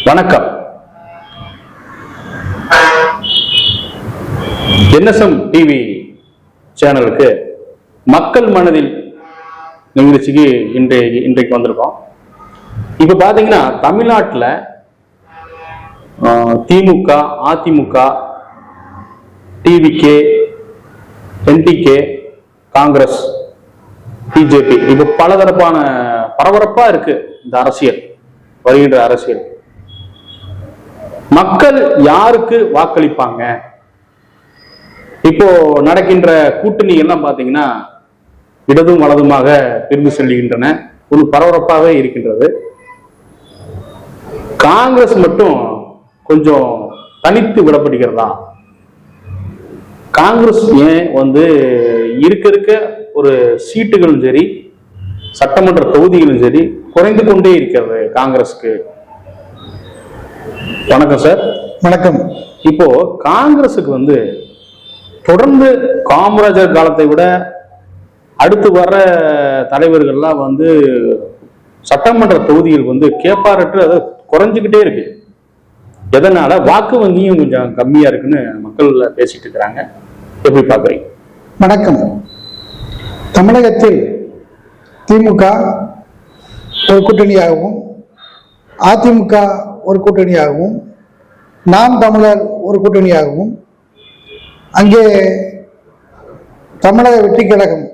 வணக்கம். NSM TV சேனலுக்கு மக்கள் மனதில் நிகழ்ச்சிக்கு இன்றைக்கு வந்திருக்கோம். இப்ப பாத்தீங்கன்னா தமிழ்நாட்டில் திமுக, அதிமுக, டிவிகே, என்டிகே, காங்கிரஸ், பிஜேபி இப்ப பலதரப்பான பரபரப்பா இருக்கு இந்த அரசியல், வருகின்ற அரசியல். மக்கள் யாருக்கு வாக்களிப்பாங்க? இப்போ நடக்கின்ற கூட்டணி எல்லாம் பாத்தீங்கன்னா இடதும் வலதுமாக பிரிந்து செல்கின்றன. ஒரு பரபரப்பாகவே இருக்கின்றது. காங்கிரஸ் மட்டும் கொஞ்சம் தனித்து விடப்படுகிறதா? காங்கிரஸ் ஏன் இருக்க ஒரு சீட்டுகளும் சரி, சட்டமன்ற தொகுதிகளும் சரி குறைந்து கொண்டே இருக்கிறது காங்கிரஸ்க்கு? வணக்கம் சார். வணக்கம். இப்போ காங்கிரஸுக்கு தொடர்ந்து காமராஜர் காலத்தை விட அடுத்து வர தலைவர்கள்லாம் சட்டமன்ற தொகுதிகள் கேப்பாரற்று அதை குறைஞ்சுக்கிட்டே இருக்கு. எதனால? வாக்கு வங்கியும் கொஞ்சம் கம்மியா இருக்குன்னு மக்கள் பேசிட்டு இருக்கிறாங்க. எப்படி பாக்குறீங்க? வணக்கம். தமிழகத்தில் திமுக ஒரு கூட்டணியாகவும், அதிமுக ஒரு கூட்டணியாகவும், நாம் தமிழர் ஒரு கூட்டணியாகவும், அங்கே தமிழக வெற்றிக் கழகம்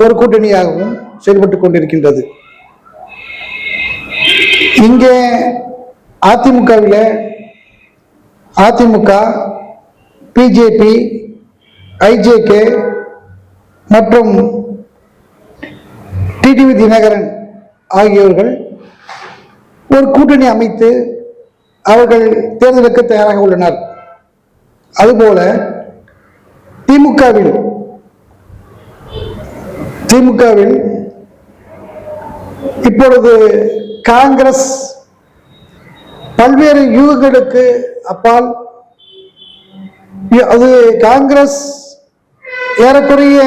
ஒரு கூட்டணியாகவும் செயல்பட்டுக் கொண்டிருக்கின்றது. இங்கே அதிமுகவில் அதிமுக, பிஜேபி, ஐஜேகே மற்றும் டிடிவி தினகரன் ஆகியோர்கள் ஒரு கூட்டணி அமைத்து அவர்கள் தேர்தலுக்கு தயாராக உள்ளனர். அதுபோல திமுகவில் இப்பொழுது காங்கிரஸ் பல்வேறு யூகங்களுக்கு அப்பால் அது காங்கிரஸ் ஏறக்குறைய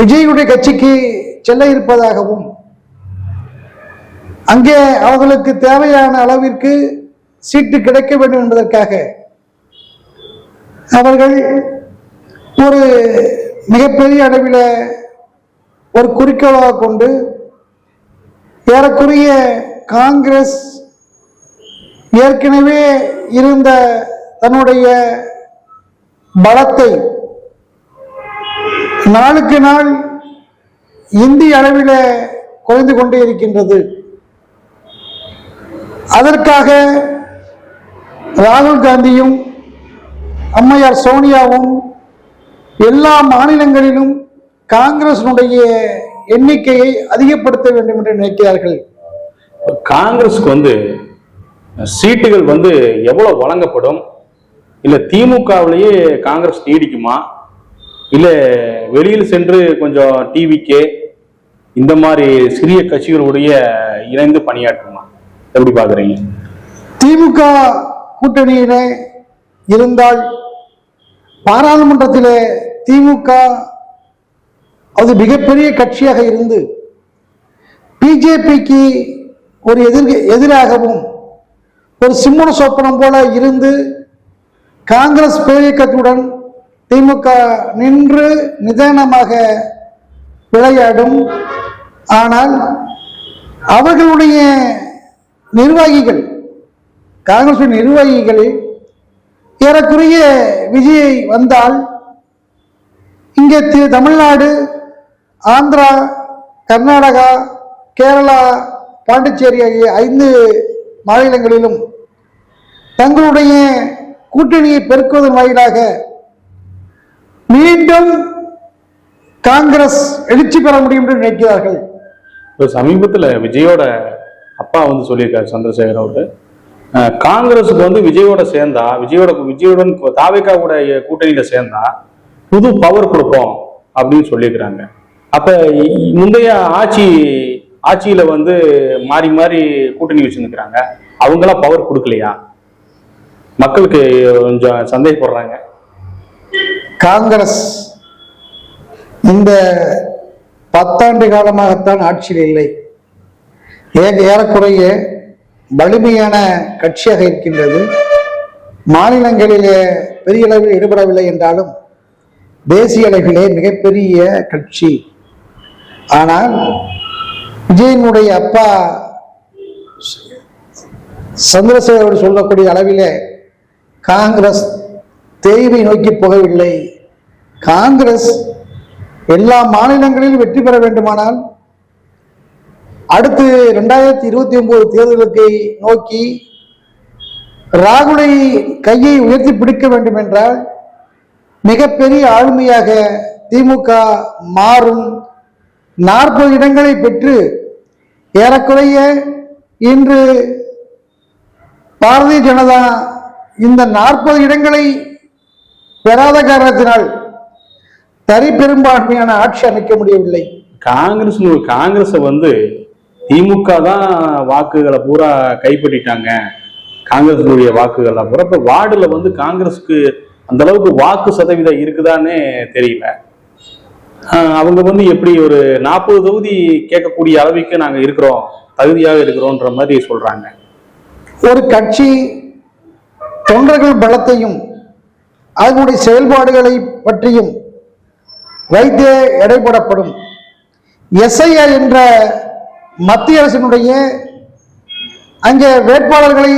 விஜயுடைய கட்சிக்கு செல்ல இருப்பதாகவும், அங்கே அவர்களுக்கு தேவையான அளவிற்கு சீட்டு கிடைக்க வேண்டும் என்பதற்காக அவர்கள் ஒரு மிகப்பெரிய அளவில் ஒரு குறிக்கோளாக கொண்டு ஏறக்குறைய காங்கிரஸ் ஏற்கனவே இருந்த தன்னுடைய பலத்தை நாளுக்கு நாள் இந்திய அளவில் குறைந்து கொண்டே இருக்கின்றது. அதற்காக ராகுல் காந்தியும் அம்மையார் சோனியாவும் எல்லா மாநிலங்களிலும் காங்கிரசினுடைய எண்ணிக்கையை அதிகப்படுத்த வேண்டும் என்று நினைக்கிறார்கள். காங்கிரஸுக்கு சீட்டுகள் எவ்வளவு வழங்கப்படும்? இல்ல திமுகவிலேயே காங்கிரஸ் நீடிக்குமா? இல்ல வெளியில் சென்று கொஞ்சம் டிவிகே இந்த மாதிரி சிறிய கட்சிகளுடைய இணைந்து பணியாற்றுமா? எப்படி பாக்குறீங்க? திமுக கூட்டணியில இருந்தால் பாராளுமன்றத்திலே திமுக அது மிகப்பெரிய கட்சியாக இருந்து பிஜேபிக்கு ஒரு எதிராகவும் ஒரு சிம்மன சொப்பனம் போல இருந்து காங்கிரஸ் பேரியக்கத்துடன் திமுக நின்று நிதானமாக விளையாடும். ஆனால் அவர்களுடைய நிர்வாகிகள், காங்கிரஸ் நிர்வாகிகளில் ஏறக்குறைய விஜய் வந்தால் இங்கே தமிழ்நாடு, ஆந்திரா, கர்நாடகா, கேரளா, பாண்டிச்சேரி ஆகிய 5 மாநிலங்களிலும் தங்களுடைய கூட்டணியை பெருக்குவதன் வாயிலாக மீண்டும் காங்கிரஸ் எழுச்சி பெற முடியும் என்று நினைக்கிறார்கள். சமீபத்தில் விஜயோட அப்பா சொல்லியிருக்காரு, சந்திரசேகர் அவரு, காங்கிரஸுக்கு விஜயோட சேர்ந்தா, விஜயுடன் தாவேகா கூட கூட்டணியில சேர்ந்தா புது பவர் கொடுப்போம் அப்படின்னு சொல்லியிருக்கிறாங்க. அப்ப முந்தைய ஆட்சியில மாறி மாறி கூட்டணி வச்சிருக்கிறாங்க, அவங்களாம் பவர் கொடுக்கலையா? மக்களுக்கு கொஞ்சம் சந்தேகப்படுறாங்க. காங்கிரஸ் இந்த 10 ஆண்டு காலமாகத்தான் ஆட்சியில் இல்லை. ஏறக்குறைய வலிமையான கட்சியாக இருக்கின்றது. மாநிலங்களிலே பெரிய அளவில் ஈடுபடவில்லை என்றாலும் தேசிய அளவிலே மிகப்பெரிய கட்சி. ஆனால் விஜயனுடைய அப்பா சந்திரசேகர் சொல்லக்கூடிய அளவிலே காங்கிரஸ் தேய்வை நோக்கி போகவில்லை. காங்கிரஸ் எல்லா மாநிலங்களிலும் வெற்றி பெற வேண்டுமானால் அடுத்து 2029 தேர்தலுக்கு நோக்கி ராகுலை கையை உயர்த்தி பிடிக்க வேண்டும் என்றால் மிகப்பெரிய ஆளுமையாக திமுக மாறும். 40 இடங்களை பெற்று ஏறக்குறைய இன்று பாரதிய ஜனதா இந்த 40 இடங்களை பெறாத காரணத்தினால் தனி பெரும்பான்மையான ஆட்சி அமைக்க முடியவில்லை. காங்கிரஸ் வந்து திமுக தான் வாக்குகளை பூரா கைப்பற்றிட்டாங்க. காங்கிரஸுடைய வாக்குகள் பூரா இப்ப வார்டுல வந்து காங்கிரஸுக்கு அந்த அளவுக்கு வாக்கு சதவீதம் இருக்குதானே தெரியல. அவங்க வந்து எப்படி ஒரு 40 தொகுதி கேட்கக்கூடிய அளவுக்கு நாங்க இருக்கிறோம், தகுதியாக இருக்கிறோம்ன்ற மாதிரி சொல்றாங்க. ஒரு கட்சி தொண்டர்கள் பலத்தையும் அதனுடைய செயல்பாடுகளை பற்றியும் வைத்தே எடைபடப்படும். எஸ்ஐஆர் என்ற மத்திய அரசினுடைய அங்கே வேட்பாளர்களை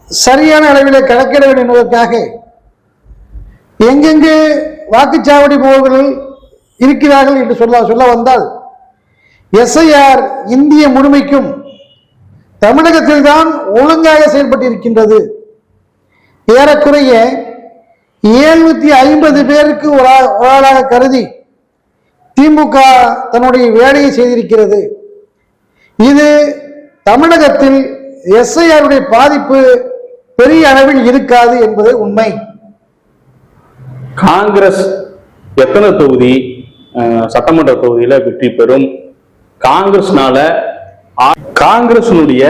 சரியான அளவிலே கணக்கிட வேண்டும் என்பதற்காக எங்கெங்கு வாக்குச்சாவடி முகவர்கள் இருக்கிறார்கள் என்று சொல்ல வந்தால் எஸ்ஐஆர் இந்திய முழுமைக்கும் தமிழகத்தில் தான் ஒழுங்காக செயல்பட்டிருக்கின்றது. ஏறக்குறைய 750 பேருக்கு ஒரு ஆளாக கருதி திமுக தன்னுடைய வேலையை செய்திருக்கிறது. இது தமிழகத்தில் எஸ்ஐஆருடைய பாதிப்பு பெரிய அளவில் இருக்காது என்பது உண்மை. காங்கிரஸ் எத்தனை தொகுதி சட்டமன்ற தொகுதியில வெற்றி பெறும்? காங்கிரஸினுடைய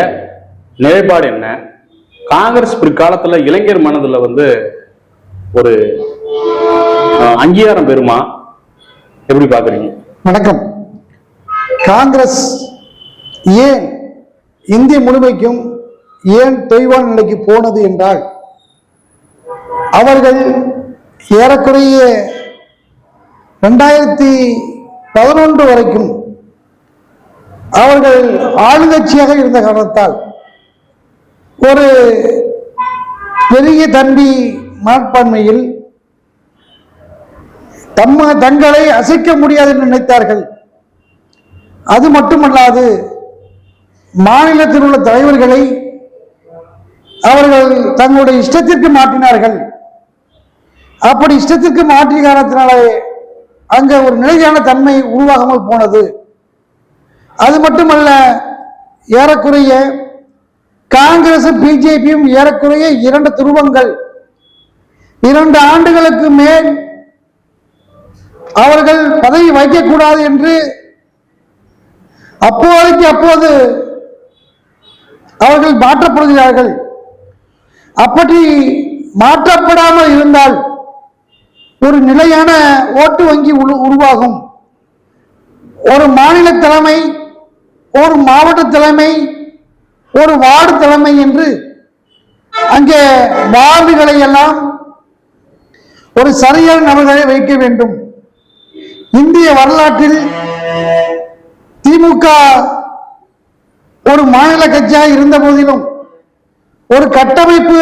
நிலைப்பாடு என்ன? காங்கிரஸ் பிற்காலத்துல இளைஞர் மனதுல வந்து ஒரு அங்கீகாரம் பெறுமா? எப்படி பாக்குறீங்க? வணக்கம். காங்கிரஸ் ஏன் இந்திய முழுமைக்கும் ஏன் தொய்வான நிலைக்கு போனது என்றால் அவர்கள் ஏறக்குறைய 2011 வரைக்கும் அவர்கள் ஆளுங்கட்சியாக இருந்த காரணத்தால் ஒரு பெரிய தம்பி மனப்பான்மையில் தங்களை அசைக்க முடியாது என்று நினைத்தார்கள். அது மட்டுமல்லாது மாநிலத்தில் உள்ள தலைவர்களை அவர்கள் தங்களுடைய இஷ்டத்திற்கு மாற்றினார்கள். அப்படி இஷ்டத்திற்கு மாற்றிய காரணத்தினாலே அங்க ஒரு நிலையான தன்மை உருவாகாமல் போனது. அது மட்டுமல்ல, ஏறக்குறைய காங்கிரஸ் பிஜேபியும் ஏறக்குறைய 2 துருவங்கள். 2 ஆண்டுகளுக்கு மேல் அவர்கள் பதவி வைக்கக்கூடாது என்று அப்போது அவர்கள் மாற்றப்படுகிறார்கள். அப்படி மாற்றப்படாமல் இருந்தால் ஒரு நிலையான ஓட்டு வங்கி உருவாகும். ஒரு மாநில தலைமை, ஒரு மாவட்ட தலைமை, ஒரு வார்டு தலைமை என்று அங்கே வார்டுகளை எல்லாம் ஒரு சரியான நபர்களை வைக்க வேண்டும். இந்திய வரலாற்றில் திமுக ஒரு மாநில கட்சியாக இருந்த போதிலும் ஒரு கட்டமைப்பு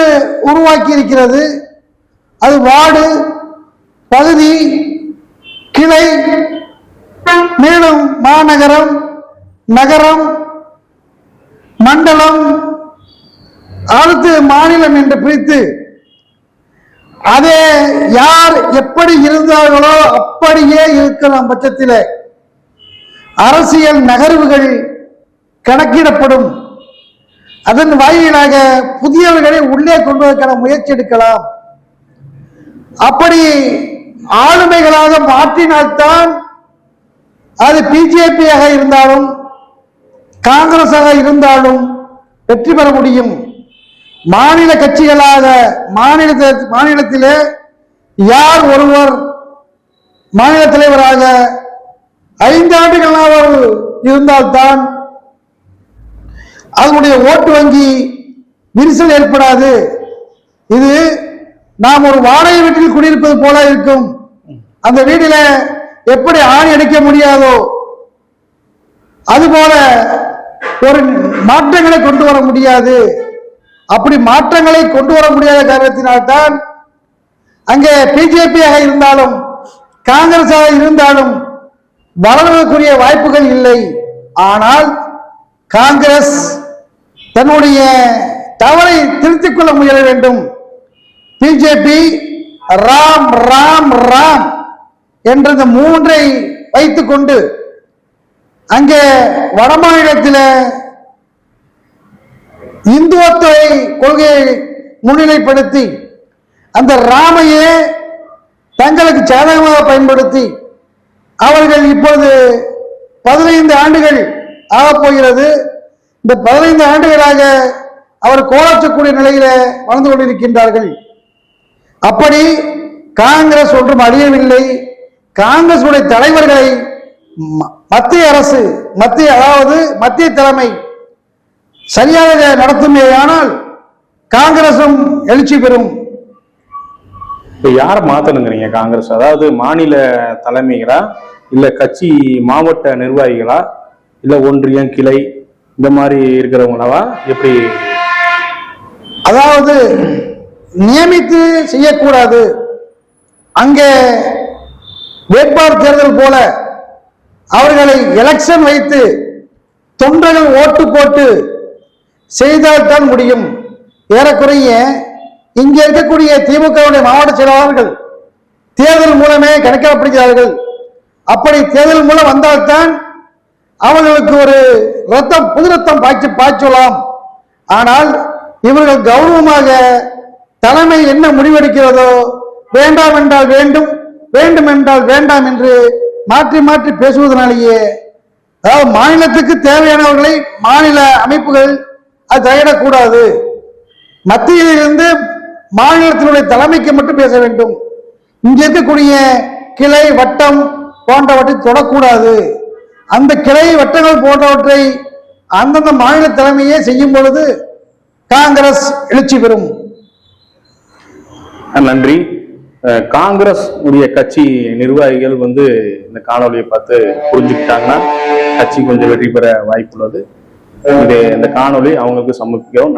உருவாக்கி இருக்கிறது. அது வார்டு, பகுதி, கிளை, மேலும் மாநகரம், நகரம், மண்டலம், அடுத்து மாநிலம் என்று பிரித்து அதே யார் எப்படி இருந்தார்களோ அப்படியே இருக்கலாம் பட்சத்தில் அரசியல் நகர்வுகள் கணக்கிடப்படும். அதன் வாயிலாக புதியவர்களை உள்ளே கொள்வதற்கான முயற்சி எடுக்கலாம். அப்படி ஆளுமைகளாக மாற்றினால்தான் அது பிஜேபியாக இருந்தாலும் காங்கிரஸாக இருந்தாலும் வெற்றி பெற முடியும். மாநில கட்சிகளாக மாநிலத்திலே யார் ஒருவர் மாநில தலைவராக 5 ஆண்டுகளாக இருந்தால்தான் அதனுடைய ஓட்டு வங்கி விரிசல் ஏற்படாது. இது நாம் ஒரு வாடகை வீட்டில் குடியிருப்பது போல இருக்கும். அந்த வீட்டில எப்படி ஆணி அடிக்க முடியாதோ அதுபோல ஒரு மாற்றங்களை கொண்டு வர முடியாது. அப்படி மாற்றங்களை கொண்டு வர முடியாத காரணத்தினால்தான் அங்கே பிஜேபியாக இருந்தாலும் காங்கிரஸாக இருந்தாலும் வளர்வதற்குரிய வாய்ப்புகள் இல்லை. ஆனால் காங்கிரஸ் தன்னுடைய தவறை திருத்திக் கொள்ள முயல வேண்டும். பிஜேபி ராம் ராம் ராம் என்ற இந்த மூன்றை வைத்துக் கொண்டு அங்கே வடமாநிலத்தில் இந்துத்துவ கொள்கையை முன்னிலைப்படுத்தி அந்த ராமையே தங்களுக்கு சாதகமாக பயன்படுத்தி அவர்கள் இப்போது 15 ஆண்டுகள் ஆகப்போகிறது. இந்த 15 ஆண்டுகளாக அவர் கோலச்சக்கூடிய நிலையில வாழ்ந்து கொண்டிருக்கின்றார்கள். அப்படி காங்கிரஸ் ஒன்றும் அழியவில்லை. காங்கிரஸ் உடைய தலைவர்களை மத்திய அரசு மத்திய தலைமை சரியாக நடத்துமேயானால் காங்கிரசும் எழுச்சி பெறும். இப்ப யாரை மாத்தணுங்கிறீங்க காங்கிரஸ்? அதாவது மாநில தலைமைகளா, இல்ல கட்சி மாவட்ட நிர்வாகிகளா, இல்ல ஒன்றியம் கிளை இந்த மாதிரி இருக்கிறவங்களவா? எப்படி? அதாவது நியமித்து செய்யக்கூடாது. அங்கே வேட்பாளர் தேர்தல் போல அவர்களை எலெக்ஷன் வைத்து தொண்டர்கள் ஓட்டு போட்டு செய்தால்தான் முடியும். ஏறக்குறைய இங்கே இருக்கக்கூடிய திமுகவுடைய மாவட்ட செயலாளர்கள் தேர்தல் மூலமே கணக்கிடப்படுகிறார்கள். அப்படி தேர்தல் மூலம் வந்தால்தான் அவர்களுக்கு ஒரு புது ரத்தம் பாய்ச்சலாம். ஆனால் இவர்கள் கௌரவமாக தலைமை என்ன முடிவெடுக்கிறதோ வேண்டாம் என்றால் வேண்டும், வேண்டும் என்றால் வேண்டாம் என்று மாற்றி மாற்றி பேசுவதனாலேயே, அதாவது மாநிலத்துக்கு தேவையானவர்களை மாநில அமைப்புகள் அது தலையிடக்கூடாது. மத்தியில் இருந்து மாநிலத்தினுடைய தலைமைக்கு மட்டும் பேச வேண்டும். இங்க இருக்கக்கூடிய கிளை வட்டம் போன்றவற்றை தொடக்கூடாது. அந்த கிளை வட்டங்கள் போன்றவற்றை அந்தந்த மாநில தலைமையே செய்யும் பொழுது காங்கிரஸ் எழுச்சி பெறும். நன்றி. காங்கிரஸ் உடைய கட்சி நிர்வாகிகள் இந்த காணொலியை பார்த்து புரிஞ்சுக்கிட்டாங்கன்னா கட்சி கொஞ்சம் வெற்றி பெற வாய்ப்புள்ளது. இந்த காணொலி அவங்களுக்கு சமர்ப்பிக்கிறோம்.